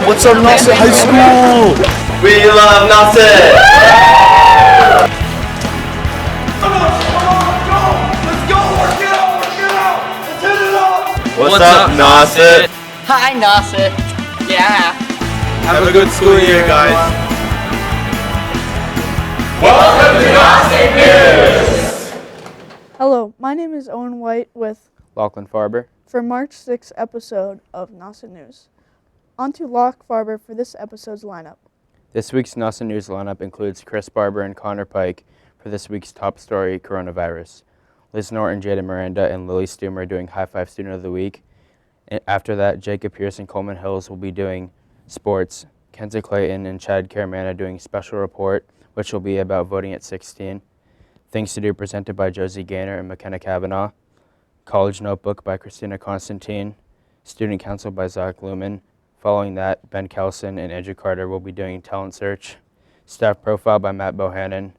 What's up, Nauset High School? We love Nauset! What's up, Nauset? Hi, Nauset. Yeah. Have a good school year, guys. Welcome to Nauset News! Hello, my name is Owen White with Lachlan Farber. for March 6th episode of Nauset News. On to Lach Farber for this episode's lineup. This week's Nauset News lineup includes Chris Barber and Connor Pike for this week's top story, coronavirus. Liz Norton, Jada Miranda, and Lily Stumer are doing High Five Student of the Week. And after that, Jacob Pierce and Coleman Hills will be doing sports. Kenzie Clayton and Chad Caramana doing special report, which will be about voting at 16. Things to Do presented by Josie Gaynor and McKenna Kavanaugh. College Notebook by Christina Constantine. Student Council by Zach Lumen. Following that, Ben Kelson and Andrew Carter will be doing Talent Search. Staff Profile by Matt Bohannon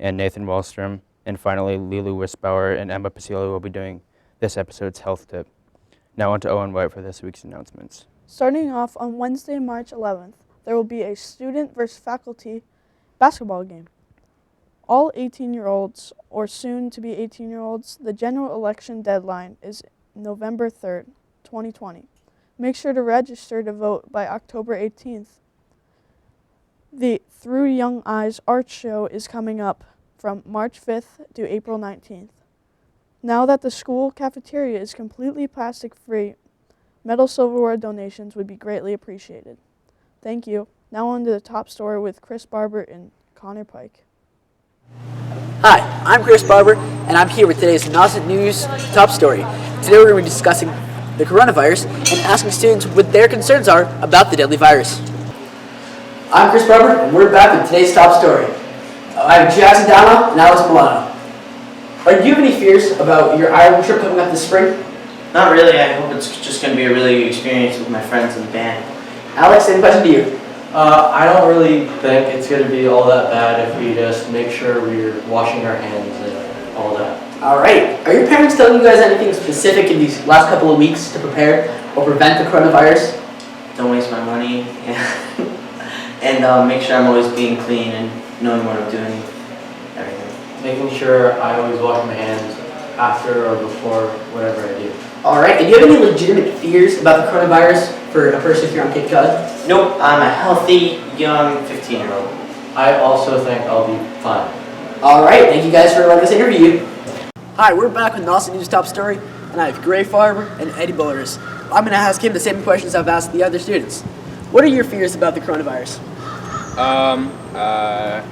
and Nathan Wallstrom. And finally, Lilu Wisbauer and Emma Pasillo will be doing this episode's health tip. Now on to Owen White for this week's announcements. Starting off on Wednesday, March 11th, there will be a student versus faculty basketball game. All 18-year-olds or soon to be 18-year-olds, the general election deadline is November 3rd, 2020. Make sure to register to vote by October 18th. The Through Young Eyes art show is coming up from March 5th to April 19th. Now that the school cafeteria is completely plastic-free, metal silverware donations would be greatly appreciated. Thank you. Now on to the top story with Chris Barber and Connor Pike. Hi, I'm Chris Barber, and I'm here with today's Nauset News top story. Today we're going to be discussing the coronavirus and asking students what their concerns are about the deadly virus. I'm Chris Barber, and we're back with today's top story. I have Jazzy Donna and Alex Milano. Do you have any fears about your Ireland trip coming up this spring? Not really. I hope it's just going to be a really good experience with my friends in the band. Alex, same question to you. I don't really think it's going to be all that bad if we just make sure we're washing our hands and all that. All right. Are your parents telling you guys anything specific in these last couple of weeks to prepare or prevent the coronavirus? Don't waste my money and make sure I'm always being clean and knowing what I'm doing, everything. Making sure I always wash my hands after or before whatever I do. All right. And do you have any legitimate fears about the coronavirus for a person here on Cape Cod? Nope. I'm a healthy, young 15-year-old. I also think I'll be fine. All right. Thank you guys for letting us interview you. Hi, we're back with Nauset News Top Story, and I have Gray Farber and Eddie Bullers. I'm going to ask him the same questions I've asked the other students. What are your fears about the coronavirus? I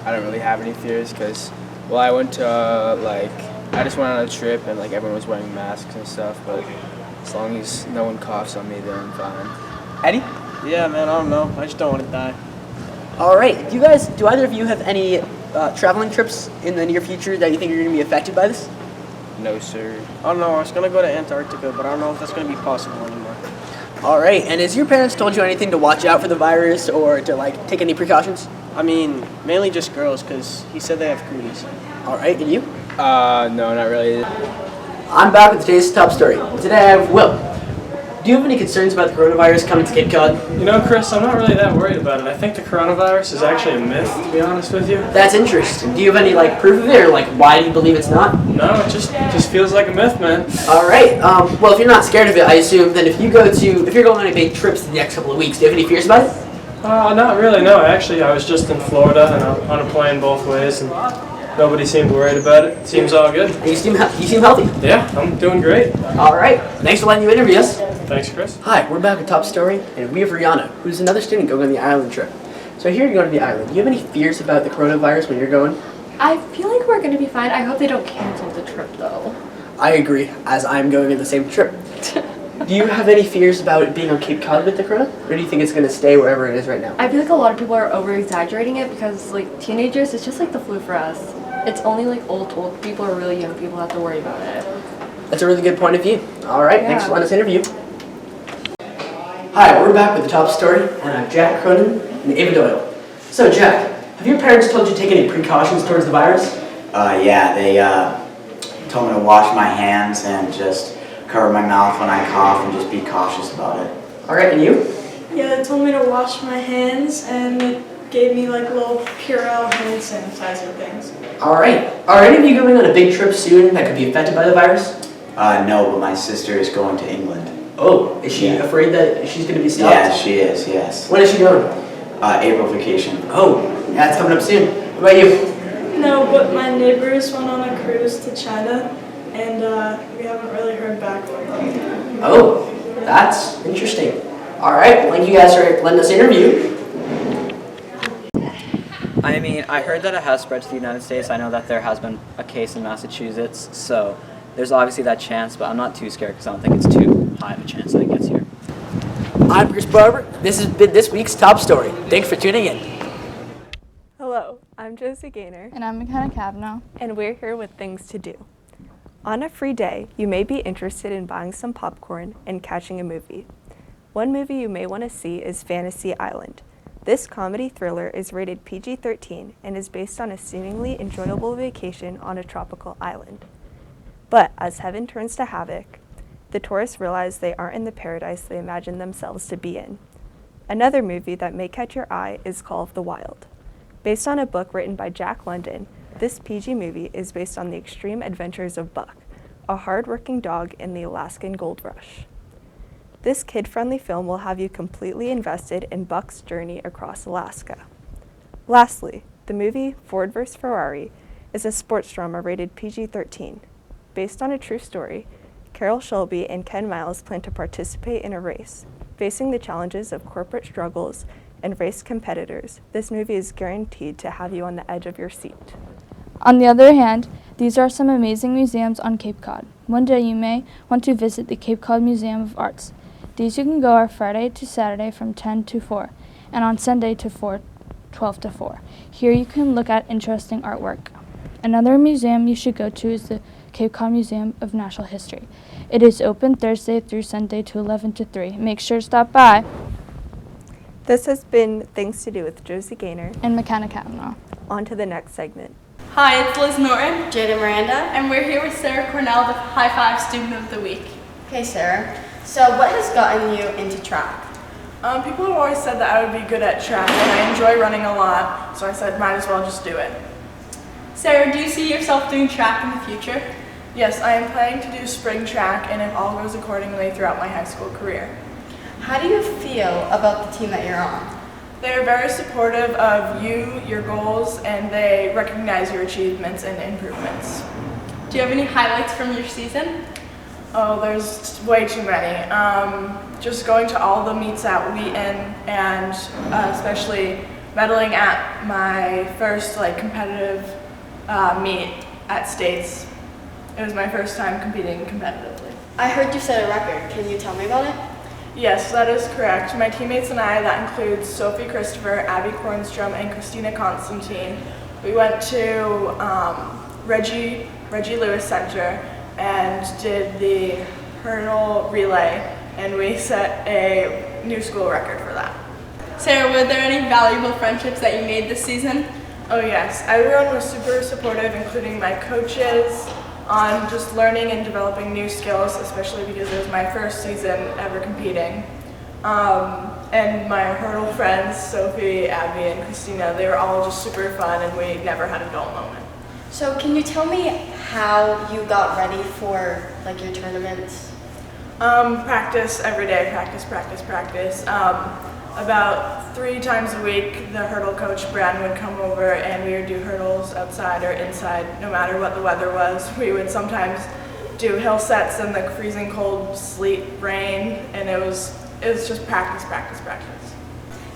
don't really have any fears because, I went to, I just went on a trip and, everyone was wearing masks and stuff, but as long as no one coughs on me, then I'm fine. Eddie? Yeah, man, I don't know. I just don't want to die. All right. Do either of you have any traveling trips in the near future that you think are going to be affected by this? No, sir. I don't know. I was going to go to Antarctica, but I don't know if that's going to be possible anymore. All right. And has your parents told you anything to watch out for the virus or to, take any precautions? I mean, mainly just girls, because he said they have cooties. All right. And you? No, not really. I'm back with today's top story. Today I have Will. Do you have any concerns about the coronavirus coming to Cape Cod? You know, Chris, I'm not really that worried about it. I think the coronavirus is actually a myth, to be honest with you. That's interesting. Do you have any proof of it, or why do you believe it's not? No, it just feels like a myth, man. All right. Well, if you're not scared of it, I assume then if you're going on any big trips in the next couple of weeks, do you have any fears about it? Not really. No, actually, I was just in Florida and on a plane both ways, and nobody seemed worried about it. Seems all good. You seem healthy. Yeah, I'm doing great. All right. Thanks for letting you interview us. Thanks, Chris. Hi, we're back with Top Story, and we have Rihanna, who's another student going on the island trip. So here you're going to the island. Do you have any fears about the coronavirus when you're going? I feel like we're going to be fine. I hope they don't cancel the trip, though. I agree, as I'm going on the same trip. Do you have any fears about it being on Cape Cod with the corona? Or do you think it's going to stay wherever it is right now? I feel like a lot of people are over-exaggerating it because, teenagers, it's just like the flu for us. It's only, old people or really young people have to worry about it. That's a really good point of view. All right, Yeah. Thanks for letting us interview. Hi, we're back with the top story, and I'm Jack Cronin and Ava Doyle. So, Jack, have your parents told you to take any precautions towards the virus? Yeah, they told me to wash my hands and just cover my mouth when I cough and just be cautious about it. All right, and you? Yeah, they told me to wash my hands and it gave me like little Purell hand sanitizer things. Alright. Are any of you going on a big trip soon that could be affected by the virus? No, but my sister is going to England. Oh, is she afraid that she's going to be stopped? Yeah, she is, yes. When is she going? April vacation. Oh, yeah, it's coming up soon. What about you? No, but my neighbors went on a cruise to China and we haven't really heard back from them. Oh, that's interesting. Alright, well, thank you guys for letting us interview. I mean, I heard that it has spread to the United States. I know that there has been a case in Massachusetts, so there's obviously that chance, but I'm not too scared because I don't think it's too high of a chance that it gets here. I'm Chris Barber. This has been this week's Top Story. Thanks for tuning in. Hello, I'm Josie Gaynor. And I'm McKenna Kavanaugh. And we're here with things to do. On a free day, you may be interested in buying some popcorn and catching a movie. One movie you may want to see is Fantasy Island. This comedy thriller is rated PG-13 and is based on a seemingly enjoyable vacation on a tropical island. But as heaven turns to havoc, the tourists realize they aren't in the paradise they imagine themselves to be in. Another movie that may catch your eye is Call of the Wild. Based on a book written by Jack London, this PG movie is based on the extreme adventures of Buck, a hard-working dog in the Alaskan gold rush. This kid-friendly film will have you completely invested in Buck's journey across Alaska. Lastly, the movie Ford vs. Ferrari is a sports drama rated PG-13. Based on a true story, Carroll Shelby and Ken Miles plan to participate in a race. Facing the challenges of corporate struggles and race competitors, this movie is guaranteed to have you on the edge of your seat. On the other hand, these are some amazing museums on Cape Cod. One day you may want to visit the Cape Cod Museum of Arts. These you can go are Friday to Saturday from 10 to 4, and on Sunday to 12 to 4. Here you can look at interesting artwork. Another museum you should go to is the Cape Cod Museum of Natural History. It is open Thursday through Sunday to 11 to 3. Make sure to stop by. This has been Things to Do with Josie Gaynor and McKenna Kavanaugh. On to the next segment. Hi, it's Liz Norton, Jada Miranda, and we're here with Sarah Cornell, the High Five Student of the Week. Hey Sarah, so what has gotten you into track? People have always said that I would be good at track, and I enjoy running a lot, so I said might as well just do it. Sarah, do you see yourself doing track in the future? Yes, I am planning to do spring track, and if all goes accordingly throughout my high school career. How do you feel about the team that you're on? They're very supportive of you, your goals, and they recognize your achievements and improvements. Do you have any highlights from your season? Oh, there's way too many. Just going to all the meets at Wheaton and especially medaling at my first competitive meet at States. It was my first time competing competitively. I heard you set a record. Can you tell me about it? Yes, that is correct. My teammates and I, that includes Sophie Christopher, Abby Kornstrom, and Christina Constantine, we went to Reggie Lewis Center and did the hurdle relay, and we set a new school record for that. Sarah, were there any valuable friendships that you made this season? Oh yes, everyone was super supportive, including my coaches, on just learning and developing new skills, especially because it was my first season ever competing. And my hurdle friends, Sophie, Abby, and Christina, they were all just super fun, and we never had a dull moment. So can you tell me how you got ready for your tournaments? Practice every day, practice. About 3 times a week, the hurdle coach, Brad, would come over and we would do hurdles outside or inside, no matter what the weather was. We would sometimes do hill sets in the freezing cold, sleet, rain, and it was just practice.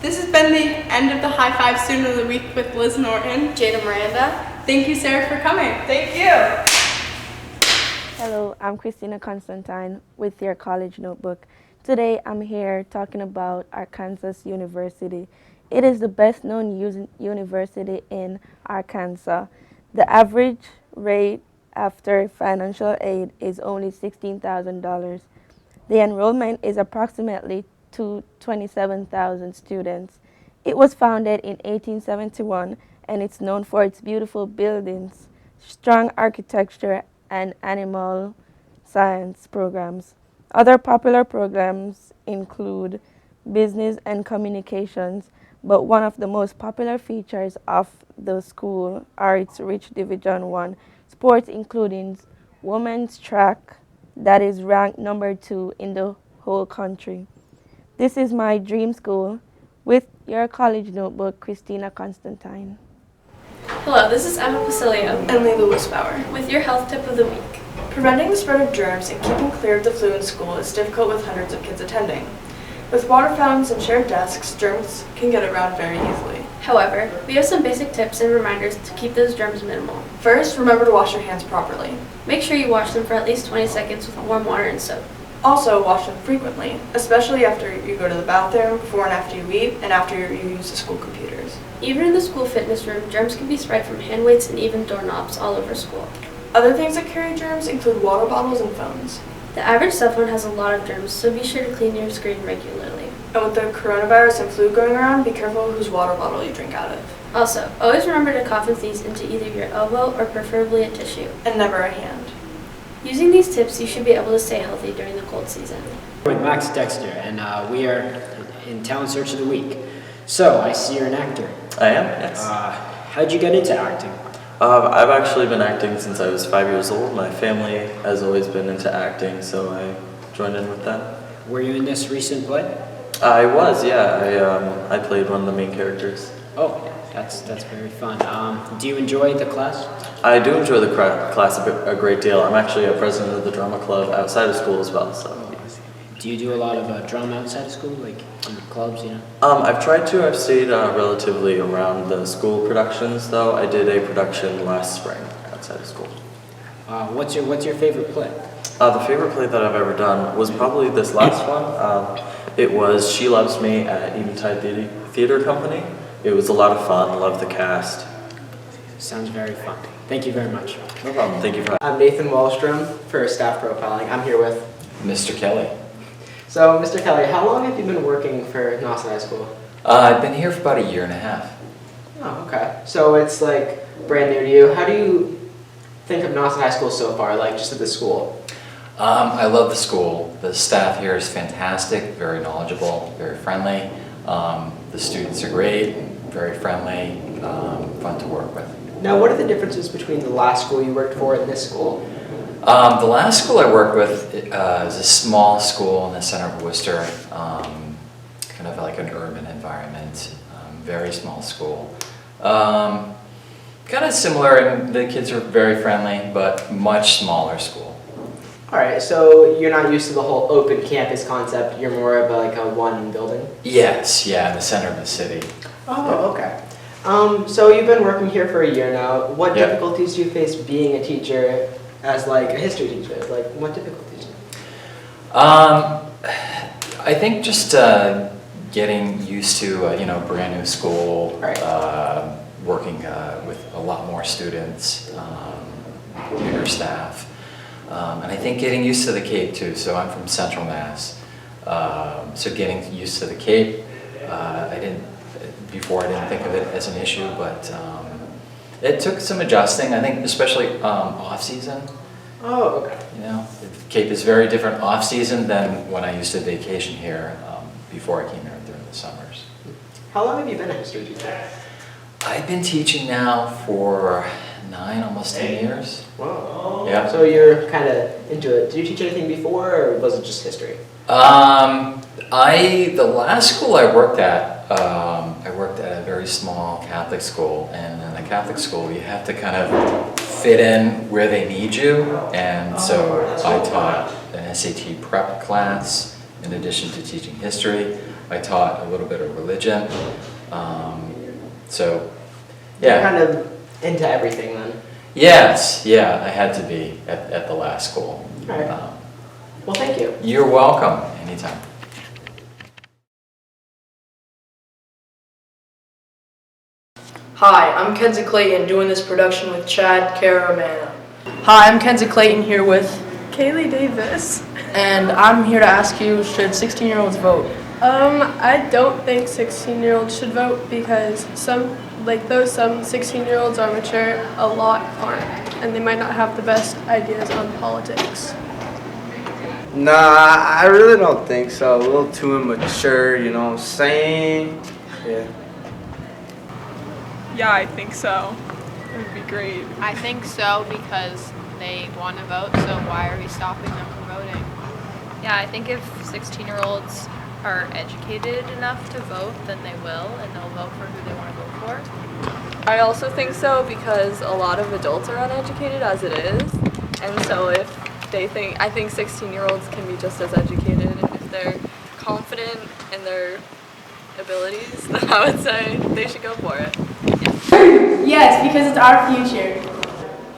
This has been the end of the High Five Student of the Week with Liz Norton. Jada Miranda. Thank you, Sarah, for coming. Thank you. Hello, I'm Christina Constantine with your college notebook. Today I'm here talking about Arkansas University. It is the best known university in Arkansas. The average rate after financial aid is only $16,000. The enrollment is approximately 27,000 students. It was founded in 1871 and it's known for its beautiful buildings, strong architecture, and animal science programs. Other popular programs include business, and communications. But one of the most popular features of the school are its rich Division I sports, including women's track that is ranked #2 in the whole country. This is my dream school. With your college notebook, Christina Constantine. Hello, this is Emma Pasilio and Leila Wisbauer with your health tip of the week. Preventing the spread of germs and keeping clear of the flu in school is difficult with hundreds of kids attending. With water fountains and shared desks, germs can get around very easily. However, we have some basic tips and reminders to keep those germs minimal. First, remember to wash your hands properly. Make sure you wash them for at least 20 seconds with warm water and soap. Also, wash them frequently, especially after you go to the bathroom, before and after you eat, and after you use the school computers. Even in the school fitness room, germs can be spread from hand weights and even doorknobs all over school. Other things that carry germs include water bottles and phones. The average cell phone has a lot of germs, so be sure to clean your screen regularly. And with the coronavirus and flu going around, be careful whose water bottle you drink out of. Also, always remember to cough and sneeze into either your elbow or preferably a tissue. And never a hand. Using these tips, you should be able to stay healthy during the cold season. With Max Dexter, and we are in Talent Search of the Week. So, I see you're an actor. I am, yes. How'd you get into acting? I've actually been acting since I was 5 years old. My family has always been into acting, so I joined in with them. Were you in this recent play? I was, yeah. I played one of the main characters. Oh, that's very fun. Do you enjoy the class? I do enjoy the class a great deal. I'm actually a president of the drama club outside of school as well. So. Do you do a lot of drama outside of school, like in clubs, you know? I've tried to. I've stayed relatively around the school productions, though. I did a production last spring outside of school. What's your favorite play? The favorite play that I've ever done was probably this last one. It was She Loves Me at Eventide Theater Company. It was a lot of fun. I love the cast. Sounds very fun. Thank you very much. No problem. Thank you for I'm Nathan Wallstrom for staff profiling. I'm here with Mr. Kelly. So, Mr. Kelly, how long have you been working for Nauset High School? I've been here for about 1.5 years. Oh, okay. So it's like brand new to you. How do you think of Nauset High School so far, like just at the school? I love the school. The staff here is fantastic, very knowledgeable, very friendly. The students are great, very friendly, fun to work with. Now, what are the differences between the last school you worked for and this school? The last school I worked with is a small school in the center of Worcester, kind of like an urban environment, very small school. Kind of similar, and the kids are very friendly, but much smaller school. All right, so you're not used to the whole open campus concept. You're more of like a one building? Yes, yeah, in the center of the city. Oh, okay. So you've been working here for 1 year now. What difficulties do you face being a teacher as like a history teacher? Like, what difficulties? I think just getting used to brand new school, working with a lot more students, bigger staff, and I think getting used to the Cape too. So I'm from Central Mass, so getting used to the Cape. Before I didn't think of it as an issue, but it took some adjusting. I think especially off season. Oh, okay. You know, the Cape is very different off season than when I used to vacation here before I came here during the summers. How long have you been a history teacher? I've been teaching now for 9, almost 10 years. Wow. Yeah. So you're kind of into it. Did you teach anything before, or was it just history? The last school I worked at, I worked at a very small Catholic school, and in the Catholic school you have to kind of fit in where they need you, and so I taught an SAT prep class in addition to teaching history. I taught a little bit of religion, so yeah. You're kind of into everything then? Yes, yeah, I had to be at the last school. All right. Well, thank you. You're welcome, anytime. Hi, I'm Kenzie Clayton doing this production with Chad Caramana. Hi, I'm Kenzie Clayton here with Kaylee Davis. And I'm here to ask you, should 16-year-olds vote? I don't think 16-year-olds should vote because some 16-year-olds are mature, a lot aren't, and they might not have the best ideas on politics. Nah, I really don't think so. A little too immature, you know what I'm saying? Yeah. Yeah, I think so. It would be great. I think so because they want to vote, so why are we stopping them from voting? Yeah, I think if 16-year-olds are educated enough to vote, then they will, and they'll vote for who they want to vote for. I also think so because a lot of adults are uneducated as it is, and so if they think, I think 16-year-olds can be just as educated, and if they're confident in their abilities, then I would say they should go for it. Yes, because it's our future.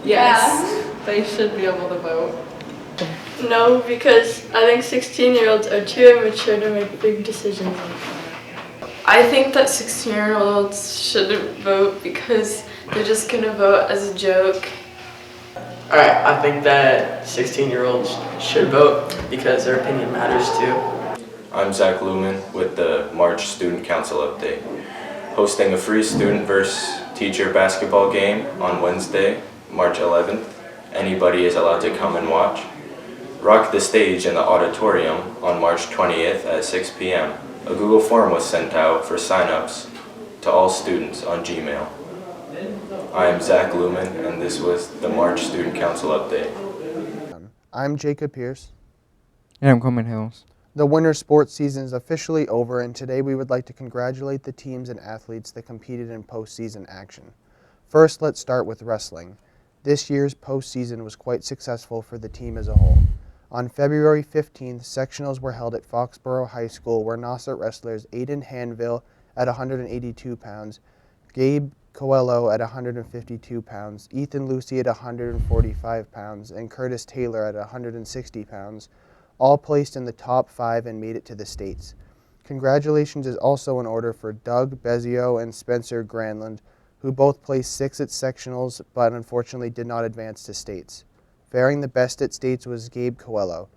Yes, they should be able to vote. No, because I think 16-year-olds are too immature to make big decisions. I think that 16-year-olds shouldn't vote because they're just gonna vote as a joke. Alright, I think that 16-year-olds should vote because their opinion matters too. I'm Zach Lumen with the March Student Council update. Hosting a free student versus teacher basketball game on Wednesday, March 11th. Anybody is allowed to come and watch. Rock the stage in the auditorium on March 20th at 6 p.m. A Google form was sent out for sign-ups to all students on Gmail. I am Zach Lumen, and this was the March Student Council update. I'm Jacob Pierce. And I'm Coleman Hills. The winter sports season is officially over, and today we would like to congratulate the teams and athletes that competed in postseason action. First, let's start with wrestling. This year's postseason was quite successful for the team as a whole. On February 15th, sectionals were held at Foxborough High School where Nauset wrestlers Aiden Hanville at 182 pounds, Gabe Coelho at 152 pounds, Ethan Lucy at 145 pounds, and Curtis Taylor at 160 pounds, all placed in the top 5 and made it to the States. Congratulations is also in order for Doug Bezio and Spencer Granlund, who both placed 6th at sectionals but unfortunately did not advance to States. Faring the best at States was Gabe Coelho.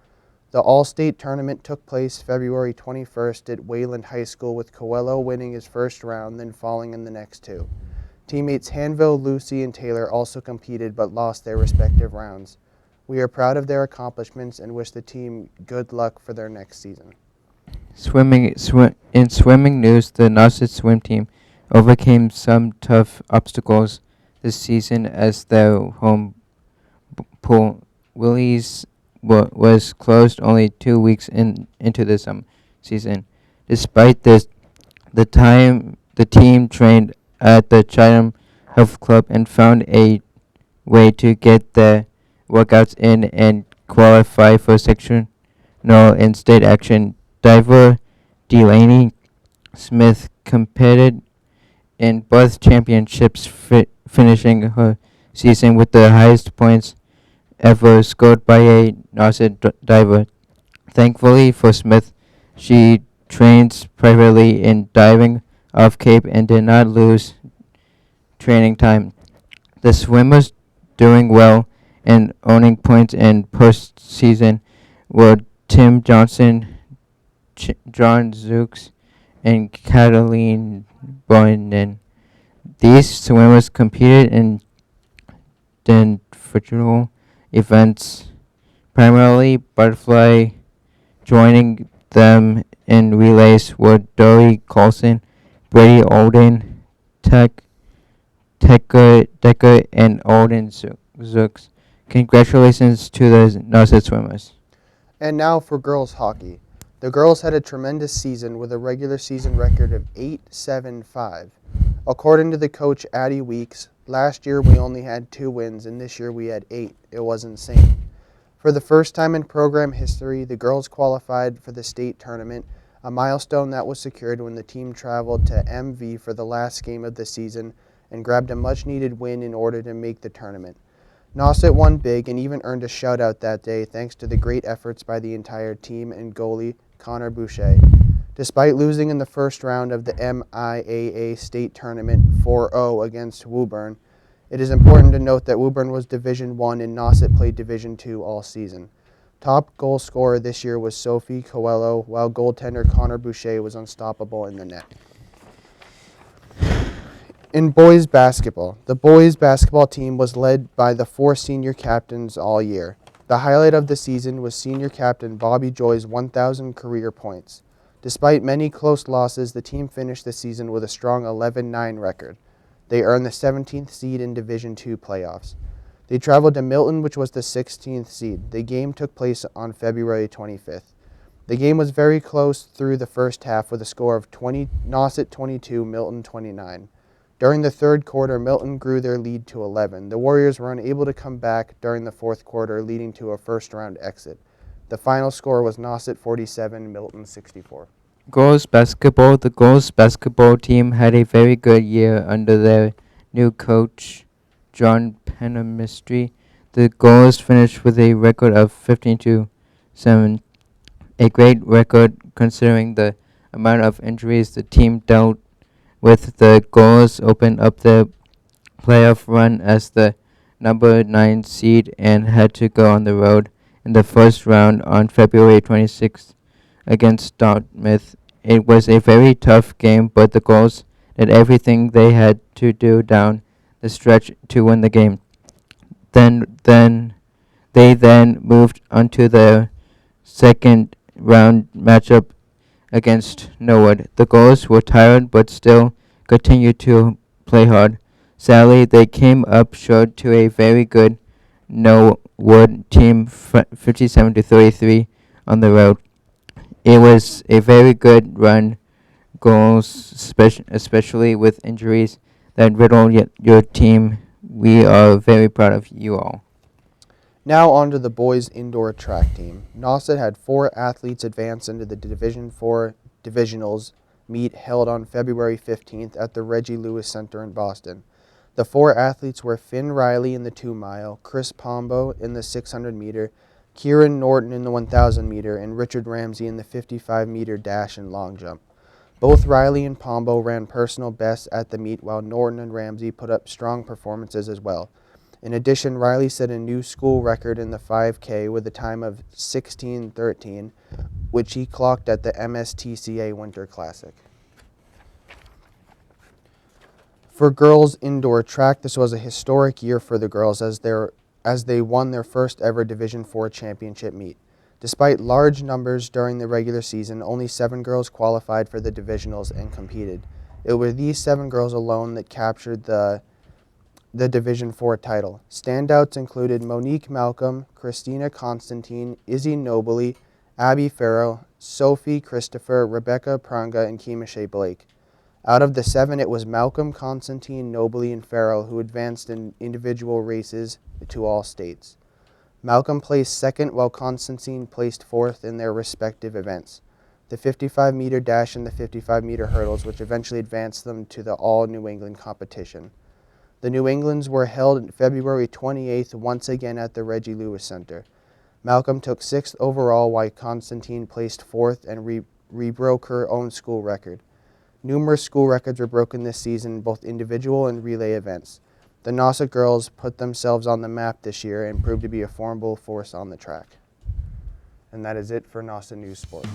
The All-State tournament took place February 21st at Wayland High School with Coelho winning his first round, then falling in the next two. Teammates Hanville, Lucy, and Taylor also competed but lost their respective rounds. We are proud of their accomplishments and wish the team good luck for their next season. In swimming news, the Nauset swim team overcame some tough obstacles this season as their home pool Willie's was closed only 2 weeks into the season. Despite this, the team trained at the Chatham Health Club and found a way to get the workouts in and qualify for sectional and state action. Diver Delaney Smith competed in both championships, finishing her season with the highest points ever scored by a Nauset diver. Thankfully for Smith, she trains privately in diving off Cape and did not lose training time. The swimmers doing well and owning points in postseason were Tim Johnson, John Zooks, and Cataline Boyden. These swimmers competed in individual events, primarily butterfly. Joining them in relays were Dory Colson, Brady Olden, Decker, and Olden Zooks. Congratulations to the Nauset swimmers. And now for girls hockey. The girls had a tremendous season with a regular season record of 8-7-5. According to the coach Addie Weeks, last year we only had 2 wins and this year we had 8. It was insane. For the first time in program history, the girls qualified for the state tournament, a milestone that was secured when the team traveled to MV for the last game of the season and grabbed a much-needed win in order to make the tournament. Nauset won big and even earned a shutout that day thanks to the great efforts by the entire team and goalie Connor Boucher. Despite losing in the first round of the MIAA state tournament 4-0 against Woburn, it is important to note that Woburn was Division I and Nauset played Division II all season. Top goal scorer this year was Sophie Coelho, while goaltender Connor Boucher was unstoppable in the net. In boys basketball, the boys basketball team was led by the 4 senior captains all year. The highlight of the season was senior captain Bobby Joy's 1,000 career points. Despite many close losses, the team finished the season with a strong 11-9 record. They earned the 17th seed in Division II playoffs. They traveled to Milton, which was the 16th seed. The game took place on February 25th. The game was very close through the first half with a score of Nauset 22, Milton 29. During the third quarter, Milton grew their lead to 11. The Warriors were unable to come back during the fourth quarter, leading to a first-round exit. The final score was Nauset 47, Milton 64. Girls basketball. The girls basketball team had a very good year under their new coach, John Penamistry. The girls finished with a record of 15-7, a great record considering the amount of injuries the team dealt with. The girls opened up their playoff run as the number 9 seed and had to go on the road in the first round on February 26th against Dartmouth. It was a very tough game, but the girls did everything they had to do down the stretch to win the game. They moved onto the second round matchup against Norwood. The girls were tired but still continued to play hard. Sadly, they came up short to a very good Norwood team, 57-33 on the road. It was a very good run, girls, especially with injuries that riddled your team. We are very proud of you all. Now on to the boys indoor track team. Nauset had 4 athletes advance into the Division IV divisionals meet held on February 15th at the Reggie Lewis Center in Boston. The 4 athletes were Finn Riley in the 2-mile, Chris Pombo in the 600-meter, Kieran Norton in the 1,000-meter, and Richard Ramsey in the 55-meter dash and long jump. Both Riley and Pombo ran personal bests at the meet, while Norton and Ramsey put up strong performances as well. In addition, Riley set a new school record in the 5K with a time of 16:13, which he clocked at the MSTCA Winter Classic. For girls indoor track, this was a historic year for the girls as they won their first ever Division IV championship meet. Despite large numbers during the regular season, only 7 girls qualified for the divisionals and competed. It were these 7 girls alone that captured the Division IV title. Standouts included Monique Malcolm, Christina Constantine, Izzy Nobley, Abby Farrow, Sophie Christopher, Rebecca Pranga, and Kemashay Blake. Out of the 7, it was Malcolm, Constantine, Nobley, and Farrell who advanced in individual races to all states. Malcolm placed second while Constantine placed fourth in their respective events, the 55-meter dash and the 55-meter hurdles, which eventually advanced them to the All-New England competition. The New Englands were held February 28th once again at the Reggie Lewis Center. Malcolm took 6th overall while Constantine placed 4th and rebroke her own school record. Numerous school records were broken this season in both individual and relay events. The Nauset girls put themselves on the map this year and proved to be a formidable force on the track. And that is it for Nauset News Sport.